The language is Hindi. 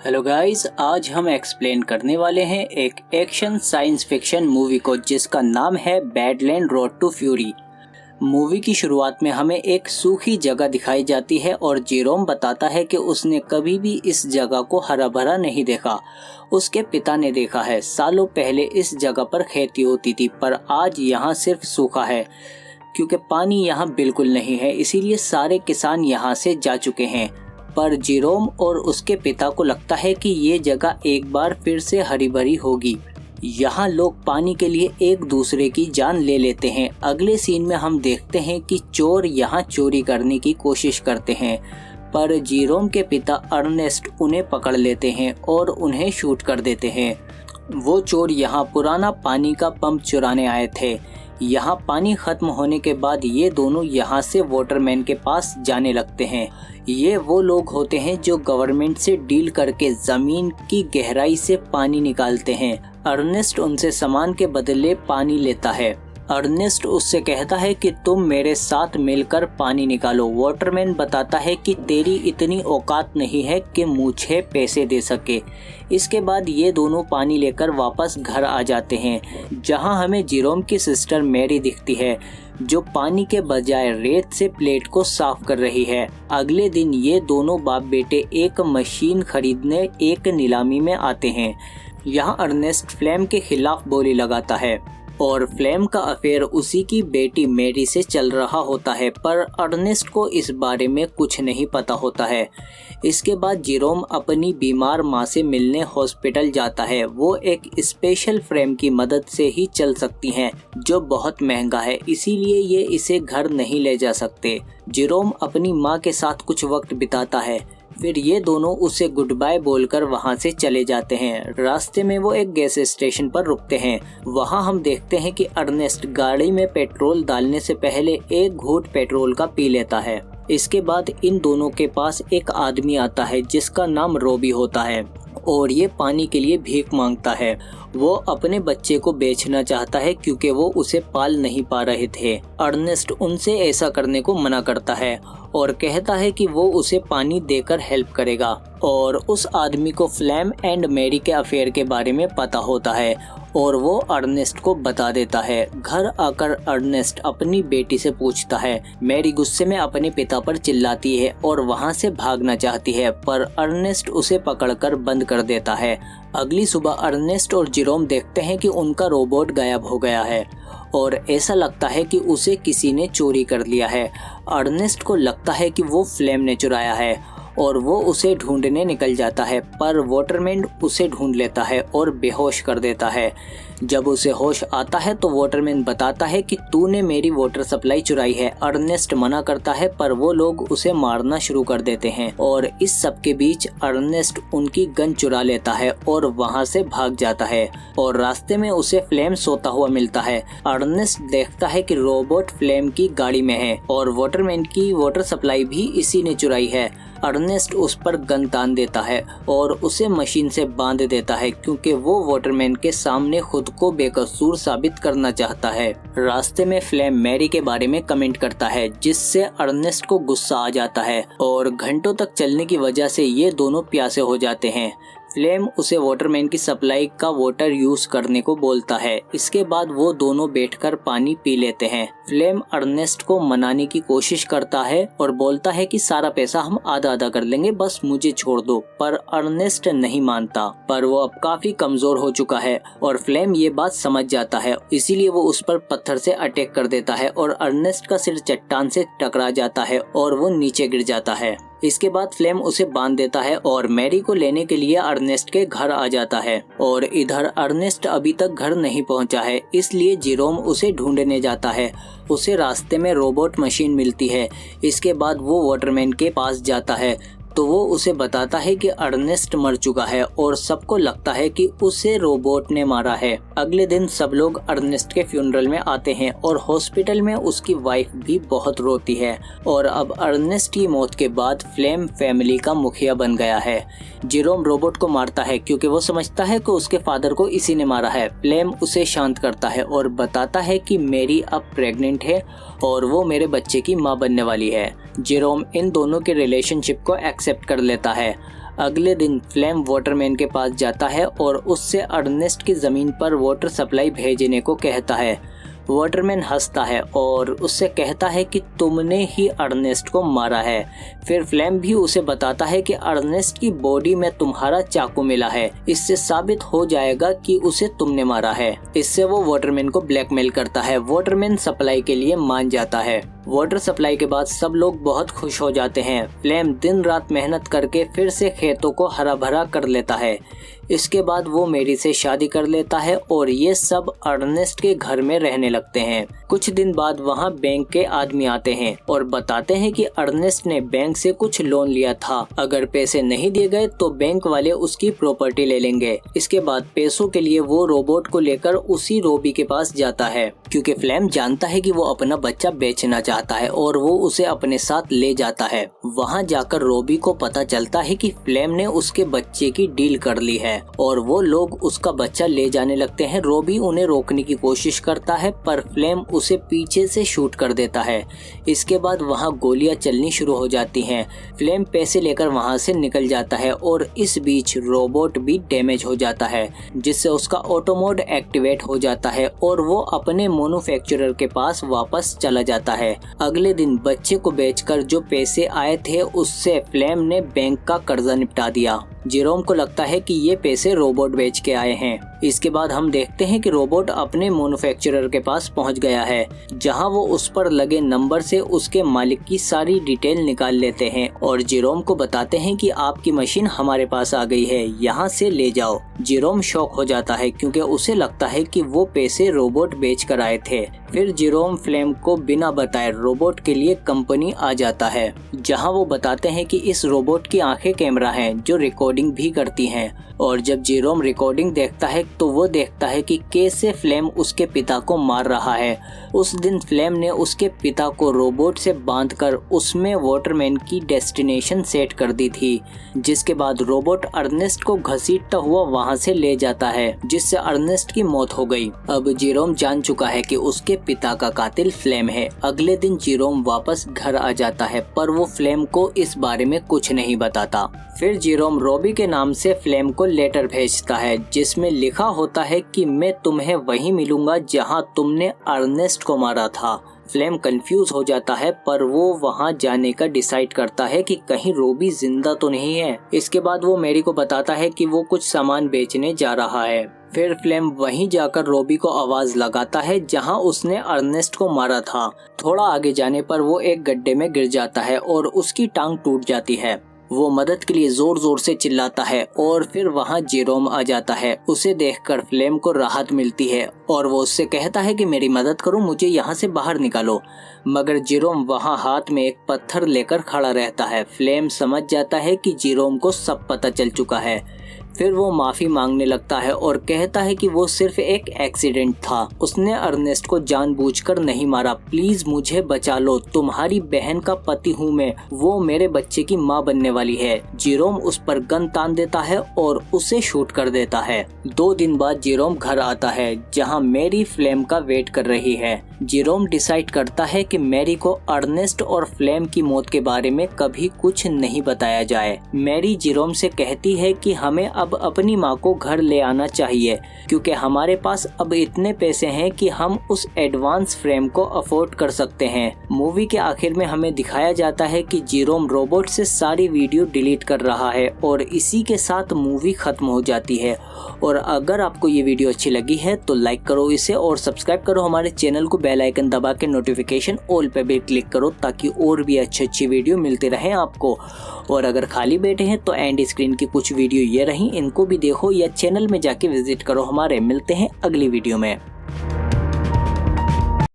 हेलो गाइस, आज हम एक्सप्लेन करने वाले हैं एक एक्शन साइंस फिक्शन मूवी को जिसका नाम है badland road to fury. Movie की शुरुआत में हमें एक सूखी जगह दिखाई जाती है और जेरोम बताता है कि उसने कभी भी इस जगह को हरा भरा नहीं देखा। उसके पिता ने देखा है। सालों पहले इस जगह पर खेती होती थी, पर आज यहाँ सिर्फ सूखा है क्योंकि पानी यहाँ बिल्कुल नहीं है, इसीलिए सारे किसान यहाँ से जा चुके हैं। पर जेरोम और उसके पिता को लगता है कि ये जगह एक बार फिर से हरी भरी होगी। यहाँ लोग पानी के लिए एक दूसरे की जान ले लेते हैं। अगले सीन में हम देखते हैं कि चोर यहाँ चोरी करने की कोशिश करते हैं, पर जेरोम के पिता अर्नेस्ट उन्हें पकड़ लेते हैं और उन्हें शूट कर देते हैं। वो चोर यहाँ पुराना पानी का पंप चुराने आए थे। यहाँ पानी खत्म होने के बाद ये दोनों यहाँ से वाटरमैन के पास जाने लगते हैं। ये वो लोग होते हैं जो गवर्नमेंट से डील करके जमीन की गहराई से पानी निकालते हैं। अर्नेस्ट उनसे सामान के बदले पानी लेता है। अर्नेस्ट उससे कहता है कि तुम मेरे साथ मिलकर पानी निकालो। वाटरमैन बताता है कि तेरी इतनी औकात नहीं है कि मुझे पैसे दे सके। इसके बाद ये दोनों पानी लेकर वापस घर आ जाते हैं, जहां हमें जेरोम की सिस्टर मैरी दिखती है जो पानी के बजाय रेत से प्लेट को साफ कर रही है। अगले दिन ये दोनों बाप बेटे एक मशीन खरीदने एक नीलामी में आते हैं। यहाँ अर्नेस्ट फ्लेम के खिलाफ बोली लगाता है और फ्लेम का अफेयर उसी की बेटी मैरी से चल रहा होता है, पर अर्नेस्ट को इस बारे में कुछ नहीं पता होता है। इसके बाद जेरोम अपनी बीमार माँ से मिलने हॉस्पिटल जाता है। वो एक स्पेशल फ्रेम की मदद से ही चल सकती हैं, जो बहुत महंगा है, इसीलिए ये इसे घर नहीं ले जा सकते। जेरोम अपनी माँ के साथ कुछ वक्त बिताता है, फिर ये दोनों उसे गुड बाय बोलकर वहाँ से चले जाते हैं। रास्ते में वो एक गैस स्टेशन पर रुकते हैं। वहाँ हम देखते हैं कि अर्नेस्ट गाड़ी में पेट्रोल डालने से पहले एक घूंट पेट्रोल का पी लेता है। इसके बाद इन दोनों के पास एक आदमी आता है जिसका नाम रोबी होता है और ये पानी के लिए भीख मांगता है। वो अपने बच्चे को बेचना चाहता है क्योंकि वो उसे पाल नहीं पा रहे थे। अर्नेस्ट उनसे ऐसा करने को मना करता है और कहता है कि वो उसे पानी देकर हेल्प करेगा। और उस आदमी को फ्लेम एंड मैरी के अफेयर के बारे में पता होता है और वो अर्नेस्ट को बता देता है। घर आकर अर्नेस्ट अपनी बेटी से पूछता है। मैरी गुस्से में अपने पिता पर चिल्लाती है और वहाँ से भागना चाहती है, पर अर्नेस्ट उसे पकड़कर बंद कर देता है। अगली सुबह अर्नेस्ट और जेरोम देखते हैं कि उनका रोबोट गायब हो गया है और ऐसा लगता है कि उसे किसी ने चोरी कर लिया है। अर्नेस्ट को लगता है कि वो फ्लेम ने चुराया है और वो उसे ढूंढने निकल जाता है, पर वाटरमैन उसे ढूंढ लेता है और बेहोश कर देता है। जब उसे होश आता है तो वाटरमैन बताता है कि तूने मेरी वाटर सप्लाई चुराई है। अर्नेस्ट मना करता है, पर वो लोग उसे मारना शुरू कर देते हैं और इस सब के बीच अर्नेस्ट उनकी गन चुरा लेता है और वहाँ से भाग जाता है और रास्ते में उसे फ्लेम सोता हुआ मिलता है। अर्नेस्ट देखता है कि रोबोट फ्लेम की गाड़ी में है और वाटरमैन की वाटर सप्लाई भी इसी ने चुराई है। अर्नेस्ट उस पर गन तान देता है और उसे मशीन से बांध देता है क्योंकि वो वाटरमैन के सामने खुद को बेकसूर साबित करना चाहता है। रास्ते में फ्लेम मैरी के बारे में कमेंट करता है, जिससे अर्नेस्ट को गुस्सा आ जाता है और घंटों तक चलने की वजह से ये दोनों प्यासे हो जाते हैं। फ्लेम उसे वाटरमैन की सप्लाई का वाटर यूज करने को बोलता है। इसके बाद वो दोनों बैठकर पानी पी लेते हैं। फ्लेम अर्नेस्ट को मनाने की कोशिश करता है और बोलता है कि सारा पैसा हम आधा आधा कर लेंगे, बस मुझे छोड़ दो, पर अर्नेस्ट नहीं मानता। पर वो अब काफी कमजोर हो चुका है और फ्लेम ये बात समझ जाता है, इसीलिए वो उस पर पत्थर से अटैक कर देता है और अर्नेस्ट का सिर चट्टान से टकरा जाता है और वो नीचे गिर जाता है। इसके बाद फ्लेम उसे बांध देता है और मैरी को लेने के लिए अर्नेस्ट के घर आ जाता है और इधर अर्नेस्ट अभी तक घर नहीं पहुंचा है, इसलिए जेरोम उसे ढूंढने जाता है। उसे रास्ते में रोबोट मशीन मिलती है। इसके बाद वो वाटरमैन के पास जाता है तो वो उसे बताता है कि अर्नेस्ट मर चुका है और सबको लगता है कि उसे रोबोट ने मारा है। अगले दिन सब लोग अर्नेस्ट के फ्यूनरल में आते हैं और हॉस्पिटल में उसकी वाइफ भी बहुत रोती है और अब अर्नेस्ट की मौत के बाद फ्लेम फैमिली का मुखिया बन गया है। जेरोम रोबोट को मारता है क्योंकि वो समझता है कि उसके फादर को इसी ने मारा है। फ्लेम उसे शांत करता है और बताता है कि मैरी अब प्रेग्नेंट है और वो मेरे बच्चे की माँ बनने वाली है। जेरोम इन दोनों के रिलेशनशिप को एक्सेप्ट कर लेता है। अगले दिन फ्लेम वाटरमैन के पास जाता है और उससे अर्नेस्ट की जमीन पर वाटर सप्लाई भेजने को कहता है। वाटरमैन हंसता है और उससे कहता है कि तुमने ही अर्नेस्ट को मारा है। फिर फ्लेम भी उसे बताता है कि अर्नेस्ट की बॉडी में तुम्हारा चाकू मिला है, इससे साबित हो जाएगा कि उसे तुमने मारा है। इससे वो वाटरमैन को ब्लैकमेल करता है। वाटरमैन सप्लाई के लिए मान जाता है। वाटर सप्लाई के बाद सब लोग बहुत खुश हो जाते हैं। फ्लेम दिन रात मेहनत करके फिर से खेतों को हरा भरा कर लेता है। इसके बाद वो मेरी से शादी कर लेता है और ये सब अर्नेस्ट के घर में रहने लगते हैं। कुछ दिन बाद वहाँ बैंक के आदमी आते हैं और बताते हैं कि अर्नेस्ट ने बैंक से कुछ लोन लिया था। अगर पैसे नहीं दिए गए तो बैंक वाले उसकी प्रॉपर्टी ले लेंगे। इसके बाद पैसों के लिए वो रोबोट को लेकर उसी रोबी के पास जाता है, क्योंकि फ्लेम जानता है कि वो अपना बच्चा बेचना चाहता है और वो उसे अपने साथ ले जाता है। वहाँ जाकर रोबी को पता चलता है कि फ्लेम ने उसके बच्चे की डील कर ली है और वो लोग उसका बच्चा ले जाने लगते हैं। रोबी उन्हें रोकने की कोशिश करता है पर फ्लेम उसे पीछे से शूट कर देता है। इसके बाद वहाँ गोलियां चलनी शुरू हो जाती हैं। फ्लेम पैसे लेकर वहाँ से निकल जाता है और इस बीच रोबोट भी डैमेज हो जाता है, जिससे उसका ऑटो मोड एक्टिवेट हो जाता है और वो अपने मैन्युफैक्चरर के पास वापस चला जाता है। अगले दिन बच्चे को बेचकर जो पैसे आए थे उससे फ्लेम ने बैंक का कर्जा निपटा दिया। जेरोम को लगता है कि ये पैसे रोबोट बेच के आए हैं। इसके बाद हम देखते हैं कि रोबोट अपने मैन्युफैक्चरर के पास पहुंच गया है, जहां वो उस पर लगे नंबर से उसके मालिक की सारी डिटेल निकाल लेते हैं और जेरोम को बताते हैं कि आपकी मशीन हमारे पास आ गई है, यहाँ से ले जाओ। जेरोम शॉक हो जाता है क्योंकि उसे लगता है कि वो पैसे रोबोट बेच कर आए थे। फिर जेरोम फ्लेम को बिना बताए रोबोट के लिए कंपनी आ जाता है, जहां वो बताते हैं कि इस रोबोट की आंखें कैमरा हैं जो रिकॉर्डिंग भी करती हैं। और जब जेरोम रिकॉर्डिंग देखता है तो वो देखता है कि कैसे फ्लेम उसके पिता को मार रहा है। उस दिन फ्लेम ने उसके पिता को रोबोट से बांधकर उसमें वाटरमैन की डेस्टिनेशन सेट कर दी थी, जिसके बाद रोबोट अर्नेस्ट को घसीटता हुआ वहां से ले जाता है, जिससे अर्नेस्ट की मौत हो गई। अब जेरोम जान चुका है कि उसके पिता का कातिल फ्लेम है। अगले दिन जेरोम वापस घर आ जाता है पर वो फ्लेम को इस बारे में कुछ नहीं बताता। फिर जेरोम रोबी के नाम से फ्लेम को लेटर भेजता है, जिसमें लिखा होता है कि मैं तुम्हें वहीं मिलूंगा जहां तुमने अर्नेस्ट को मारा था। फ्लेम कंफ्यूज हो जाता है पर वो वहां जाने का डिसाइड करता है कि कहीं रोबी जिंदा तो नहीं है। इसके बाद वो मैरी को बताता है कि वो कुछ सामान बेचने जा रहा है। फिर फ्लेम वहीं जाकर रोबी को आवाज लगाता है जहां उसने अर्नेस्ट को मारा था। थोड़ा आगे जाने पर वो एक गड्ढे में गिर जाता है और उसकी टांग टूट जाती है। वो मदद के लिए जोर जोर से चिल्लाता है और फिर वहाँ जेरोम आ जाता है। उसे देखकर फ्लेम को राहत मिलती है और वो उससे कहता है कि मेरी मदद करो, मुझे यहाँ से बाहर निकालो। मगर जेरोम वहाँ हाथ में एक पत्थर लेकर खड़ा रहता है। फ्लेम समझ जाता है कि जेरोम को सब पता चल चुका है। फिर वो माफी मांगने लगता है और कहता है कि वो सिर्फ एक एक्सीडेंट था, उसने अर्नेस्ट को जानबूझकर नहीं मारा, प्लीज मुझे बचा लो, तुम्हारी बहन का पति हूँ मैं, वो मेरे बच्चे की माँ बनने वाली है। जेरोम उस पर गन तान देता है और उसे शूट कर देता है। 2 दिन बाद जेरोम घर आता है जहाँ मैरी फ्लेम का वेट कर रही है। जेरोम डिसाइड करता है कि मैरी को अर्नेस्ट और फ्लेम की मौत के बारे में कभी कुछ नहीं बताया जाए। मैरी जेरोम से कहती है कि हमें अब अपनी माँ को घर ले आना चाहिए, क्योंकि हमारे पास अब इतने पैसे हैं कि हम उस एडवांस फ्रेम को अफोर्ड कर सकते हैं। मूवी के आखिर में हमें दिखाया जाता है कि जेरोम रोबोट से सारी वीडियो डिलीट कर रहा है और इसी के साथ मूवी खत्म हो जाती है। और अगर आपको ये वीडियो अच्छी लगी है तो लाइक करो इसे और सब्सक्राइब करो हमारे चैनल को, बेल आइकन दबा के नोटिफिकेशन ऑल पे भी क्लिक करो ताकि और भी अच्छी वीडियो मिलते रहे आपको। और अगर खाली बैठे हैं तो एंड स्क्रीन की कुछ वीडियो ये रही, इनको भी देखो या चैनल में जाके विजिट करो हमारे। मिलते हैं अगली वीडियो में।